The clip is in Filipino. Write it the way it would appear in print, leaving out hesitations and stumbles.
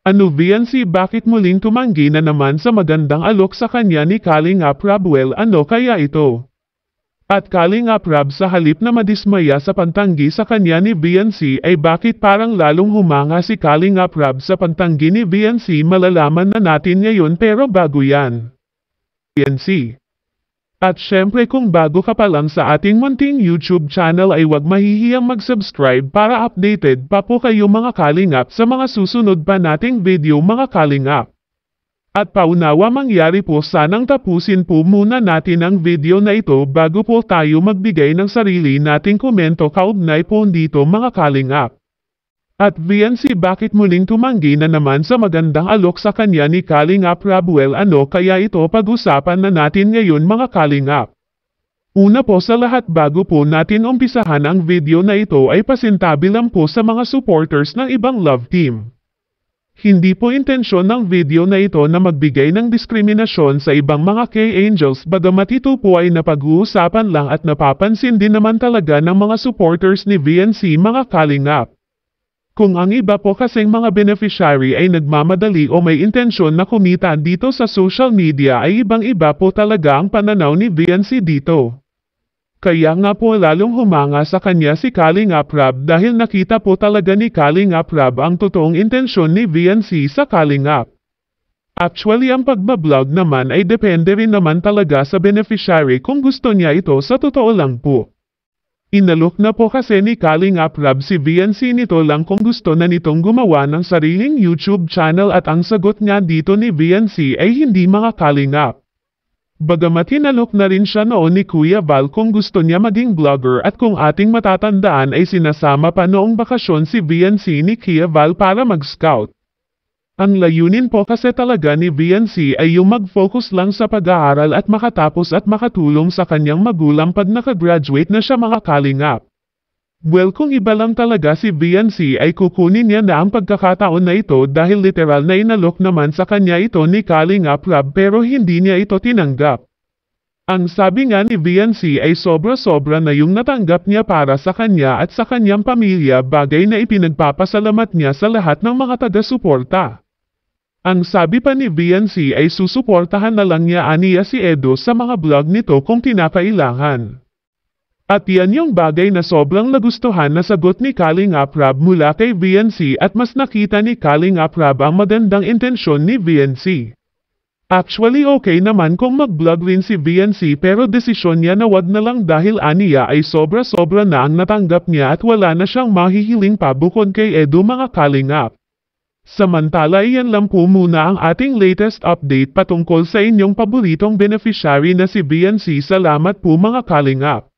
Ano VNC, bakit muling tumanggi na naman sa magandang alok sa kanya ni Kalingap Rab? Well, ano kaya ito? At Kalingap Rab, sa halip na madismaya sa pantanggi sa kanya ni VNC, ay bakit parang lalong humanga si Kalingap Rab sa pantanggi ni VNC? Malalaman na natin ngayon, pero bago yan, VNC. At syempre, kung bago ka pa lang sa ating munting YouTube channel, ay huwag mahihiyang mag-subscribe para updated pa po kayo mga Kalingap sa mga susunod pa nating video mga Kalingap. At paunawa mangyari po, sanang tapusin po muna natin ang video na ito bago po tayo magbigay ng sarili nating komento kaugnay po dito mga Kalingap. At VNC, bakit muling tumanggi na naman sa magandang alok sa kanya ni Kalingap Rab? Well, ano kaya ito? Pag-usapan na natin ngayon mga Kalingap. Una po sa lahat, bago po natin umpisahan ang video na ito, ay pasintabi lang po sa mga supporters ng ibang love team. Hindi po intensyon ng video na ito na magbigay ng diskriminasyon sa ibang mga K-Angels, bagamat ito po ay napag-uusapan lang at napapansin din naman talaga ng mga supporters ni VNC mga Kalingap. Kung ang iba po kasing mga beneficiary ay nagmamadali o may intensyon na kumita dito sa social media, ay ibang-iba po talaga ang pananaw ni VNC dito. Kaya nga po lalong humanga sa kanya si Kalingap Rab, dahil nakita po talaga ni Kalingap Rab ang totoong intensyon ni VNC sa Kalingap. Actually, ang pagbablog naman ay depende rin naman talaga sa beneficiary kung gusto niya ito, sa totoo lang po. Inalok na po kasi ni Kalingap Rab si VNC nito lang kung gusto na nitong gumawa ng sariling YouTube channel, at ang sagot nga dito ni VNC ay hindi mga Kalingap. Bagamat hinalok na rin siya noon ni Kuya Val kung gusto niya maging vlogger, at kung ating matatandaan ay sinasama pa noong bakasyon si VNC ni Kuya Val para mag-scout. Ang layunin po kasi talaga ni VNC ay yung mag-focus lang sa pag-aaral at makatapos at makatulong sa kanyang magulang pag nakagraduate na siya mga Kalingap. Well, kung iba lang talaga si VNC, ay kukunin niya na ang pagkakataon na ito, dahil literal na inalok naman sa kanya ito ni Kalingap Rab, pero hindi niya ito tinanggap. Ang sabi nga ni VNC ay sobra-sobra na yung natanggap niya para sa kanya at sa kanyang pamilya, bagay na ipinagpapasalamat niya sa lahat ng mga taga-suporta. Ang sabi pa ni VNC ay susuportahan na lang niya aniya si Edo sa mga vlog nito kung kinakailangan. At yan yung bagay na sobrang nagustuhan na sagot ni Kalingap Rab mula kay VNC, at mas nakita ni Kalingap Rab ang magandang intensyon ni VNC. Actually, okay naman kung mag-vlog rin si VNC, pero desisyon niya na wag na lang, dahil aniya ay sobra-sobra na ang natanggap niya at wala na siyang mahihiling pa bukod kay Edo mga Kalingap. Samantala, iyan lang po muna ang ating latest update patungkol sa inyong paboritong beneficiary na si VNC. Salamat po mga Kalingap.